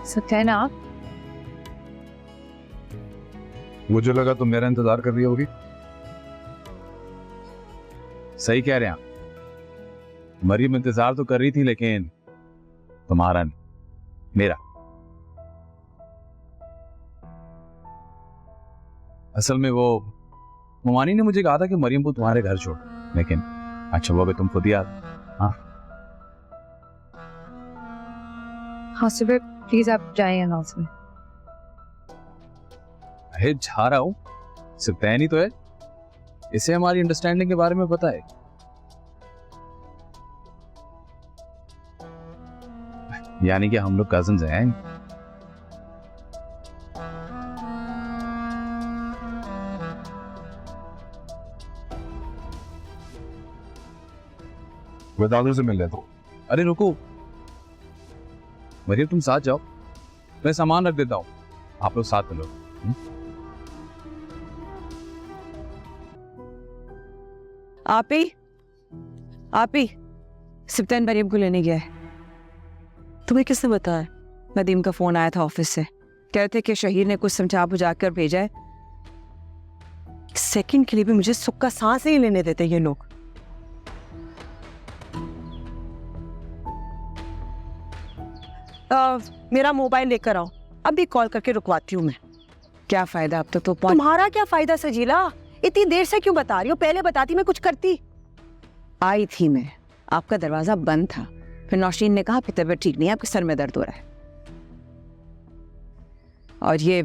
सत्यना, मुझे लगा तुम मेरा इंतजार कर रही होगी। सही कह रहे हैं आप। मरियम इंतजार तो कर रही थी, लेकिन तुम्हारा नहीं, मेरा। असल में वो ममानी ने मुझे कहा था कि मरियम को तुम्हारे घर छोड़, लेकिन अच्छा वो भी तुम खुद ही आ। हाँ सुबह प्लीज आप जाइए हाउस में। अरे जा रहा हूं, सिर्फ तैन ही तो है, इसे हमारी अंडरस्टैंडिंग के बारे में पता है। यानी कि हम लोग कजिन्स हैं। दादू से मिल लेता हूं। अरे रुको मरियम, तुम साथ जाओ, मैं सामान रख देता हूं, आप लोग साथ मिलो। आप ही सिप्तान मरियम को लेने गया है। तुम्हें किसने बताया? नदीम का फोन आया था ऑफिस से, कह रहे थे कि शहीर ने कुछ समझा बुझा कर भेजा है। सेकंड के लिए भी मुझे सुख का सांस नहीं लेने देते ये लोग। मेरा मोबाइल लेकर आओ, अभी कॉल करके रुकवाती हूँ मैं। क्या फायदा, अब तो तुम्हारा क्या फायदा सजीला? इतनी देर से क्यों बता रही हो? पहले बताती मैं कुछ करती। आई थी मैं, आपका दरवाजा बंद था, फिर नौशीन ने कहा आपकी तबीयत ठीक नहीं है, आपके सर में दर्द हो रहा है। और ये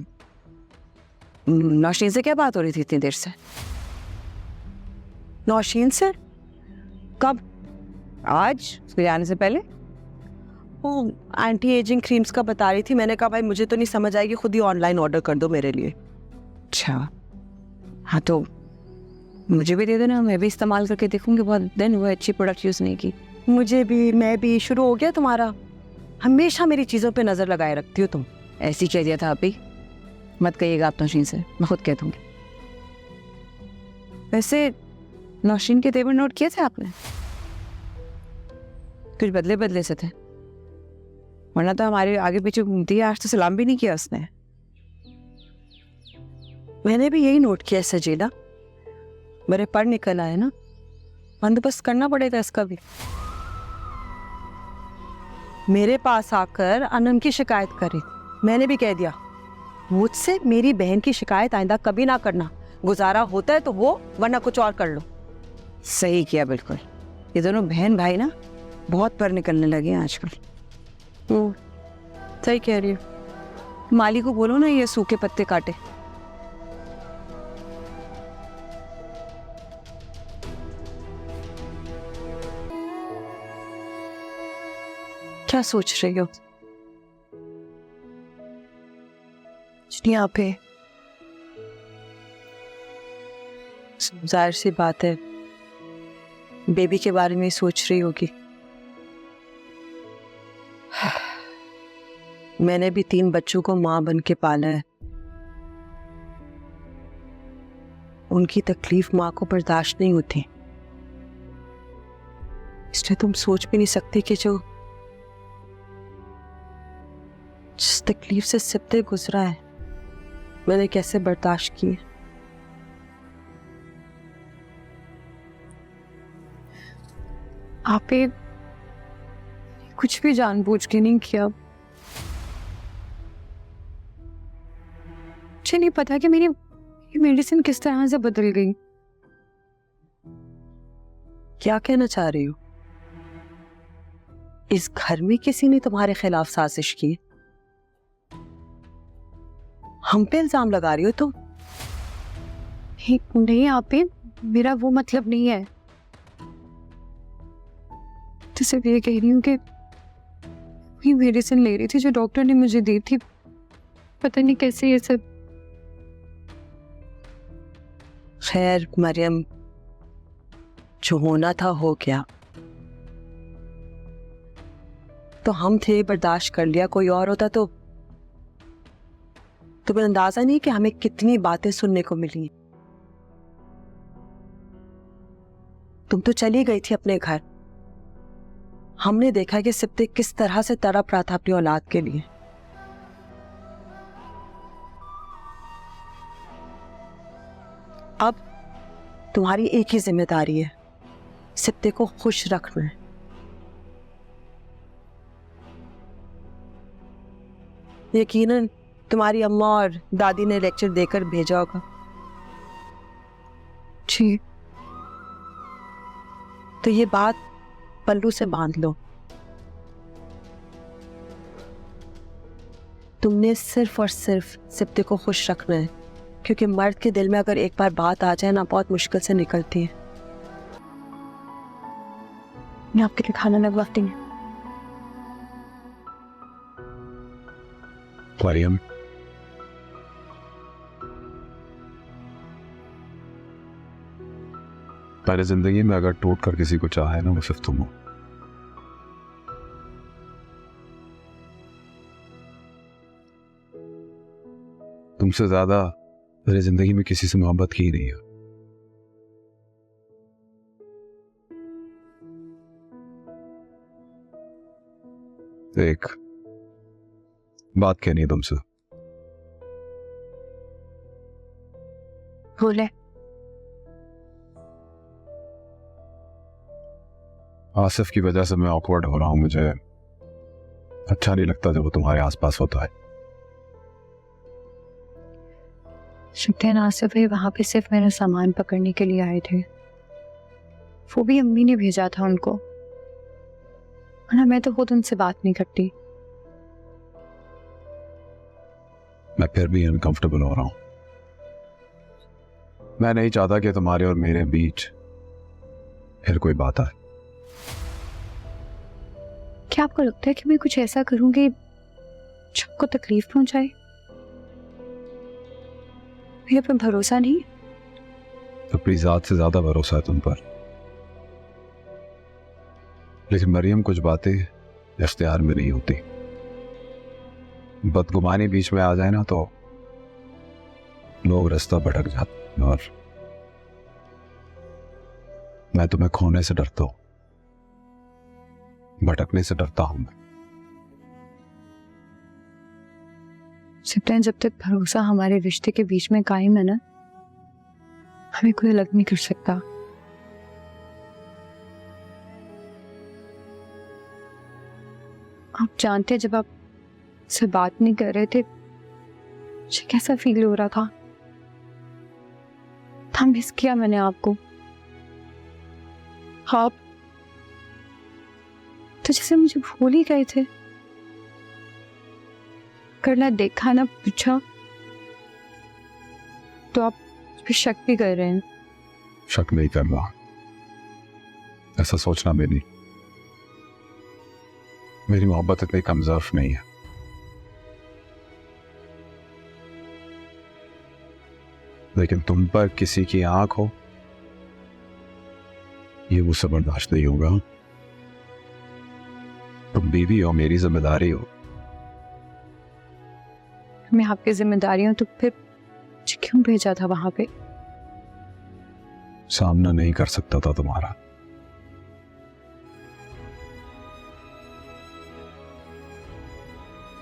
नौशीन से क्या बात हो रही थी इतनी देर से? नौशीन से? कब? आज उसके आने से पहले? वो एंटी एजिंग क्रीम्स का बता रही थी। मैंने कहा भाई मुझे तो नहीं समझ आएगी, खुद ही ऑनलाइन ऑर्डर कर दो मेरे लिए। अच्छा हाँ, तो मुझे भी दे देना, मैं भी इस्तेमाल करके देखूंगी। बहुत दिन हुए अच्छी प्रोडक्ट यूज़ नहीं की। मुझे भी, मैं भी। शुरू हो गया तुम्हारा, हमेशा मेरी चीज़ों पे नज़र लगाए रखती हो तुम। ऐसी कह दिया था अभी, मत कहिएगा आप नौशीन से, मैं खुद कह दूंगी। वैसे नौशीन के तेवर नोट किए थे आपने? कुछ बदले बदले से थे, वरना तो हमारे आगे पीछे घूमती है। आज तो सलाम भी नहीं किया उसने। मैंने भी यही नोट किया सजीला, मेरे पर निकल आए ना, बंदोबस्त करना पड़ेगा इसका भी। मेरे पास आकर अनम की शिकायत करी, मैंने भी कह दिया मुझसे मेरी बहन की शिकायत आइंदा कभी ना करना। गुजारा होता है तो वो, वरना कुछ और कर लो। सही किया बिल्कुल। ये दोनों बहन भाई ना बहुत पर निकलने लगे हैं आजकल। सही कह रही हो। माली को बोलो ना ये सूखे पत्ते काटे। क्या सोच रही हो? यहाँ पे जाहिर सी बात है बेबी के बारे में सोच रही होगी। मैंने भी 3 बच्चों को मां बन के पाला है। उनकी तकलीफ मां को बर्दाश्त नहीं होती, इसलिए तुम सोच भी नहीं सकती कि जो जिस तकलीफ से सिप्ते गुजरा है मैंने कैसे बर्दाश्त की। आपे कुछ भी जानबूझ के नहीं किया। मुझे नहीं पता कि मेरी मेडिसिन किस तरह से बदल गई। क्या कहना चाह रही हो? इस घर में किसी ने तुम्हारे खिलाफ साजिश की? हम पे इल्जाम लगा रही हो तुम? नहीं आपे, मेरा वो मतलब नहीं है। तो सिर्फ ये कह रही हूँ कि वही मेडिसिन ले रही थी जो डॉक्टर ने मुझे दी थी। पता नहीं कैसे ये सब। खैर मरियम, जो होना था हो गया। तो हम थे, बर्दाश्त कर लिया। कोई और होता तो तुम्हें अंदाजा नहीं कि हमें कितनी बातें सुनने को मिली। तुम तो चली गई थी अपने घर, हमने देखा कि सिप्ते किस तरह से तड़प रहा था अपनी औलाद के लिए। अब तुम्हारी एक ही जिम्मेदारी है, सिप्ते को खुश रखना है। यकीनन तुम्हारी अम्मा और दादी ने लेक्चर देकर भेजा होगा। जी। तो ये बात पल्लू से बांध लो। तुमने सिर्फ और सिर्फ सिप्ते को खुश रखना है, क्योंकि मर्द के दिल में अगर एक बार बात आ जाए ना, बहुत मुश्किल से निकलती है। मैं आपके लिए खाना लगवाती हूँ। मरियम, मेरी जिंदगी में अगर टूट कर किसी को चाहे ना, वो सिर्फ तुम हो। तुमसे ज्यादा मेरी जिंदगी में किसी से मोहब्बत की ही नहीं है। एक बात कहनी है तुमसे। बोले। आसिफ की वजह से मैं ऑकवर्ड हो रहा हूं। मुझे अच्छा नहीं लगता जब वो तुम्हारे आसपास होता है। शुक्रिया, आसिफ भाई वहां पे सिर्फ मेरा सामान पकड़ने के लिए आए थे। वो भी अम्मी ने भेजा था उनको, वरना मैं तो खुद उनसे बात नहीं करती। मैं फिर भी अनकंफर्टेबल हो रहा हूं। मैं नहीं चाहता कि तुम्हारे और मेरे बीच फिर कोई बात आए। क्या आपको लगता है कि मैं कुछ ऐसा करूंगी जो आपको तकलीफ पहुंचाए? मेरे पे भरोसा नहीं? अपनी जात से ज्यादा भरोसा है तुम पर, लेकिन मरियम कुछ बातें इख्तियार में नहीं होती। बदगुमानी बीच में आ जाए ना तो लोग रास्ता भटक जाते हैं, और मैं तुम्हें खोने से डरता हूं, भटकने से डरता हूं मैं। सिप्तान, जब तक भरोसा हमारे रिश्ते के बीच में कायम है ना, हमें कोई अलग नहीं कर सकता। आप जानते हैं, जब आप से बात नहीं कर रहे थे मुझे कैसा फील हो रहा था। मिस किया मैंने आपको। आप तो जैसे मुझे भूल ही गए थे। करना देखा ना पूछा तो आप फिर शक भी कर रहे हैं। शक नहीं कर रहा, ऐसा सोचना मेरी मोहब्बत इतनी कमजोर नहीं है। लेकिन तुम पर किसी की आंख हो, ये मुझसे बर्दाश्त नहीं होगा। तुम बीवी हो, मेरी जिम्मेदारी हो। मैं आपकी जिम्मेदारी हूं तो फिर मुझे क्यों भेजा था वहां पे? सामना नहीं कर सकता था तुम्हारा।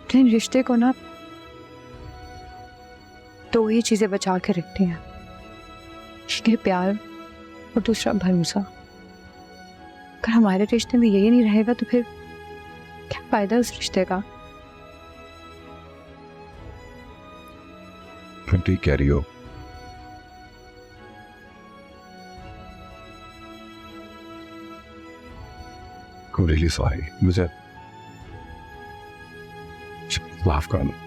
लेकिन रिश्ते को ना दो ही चीजें बचा के रखती हैं, एक है प्यार और दूसरा भरोसा। अगर हमारे रिश्ते में यही नहीं रहेगा तो फिर क्या फायदा उस रिश्ते का? ठीक कह रही हो। I'm really sorry। मुझे माफ कर दो।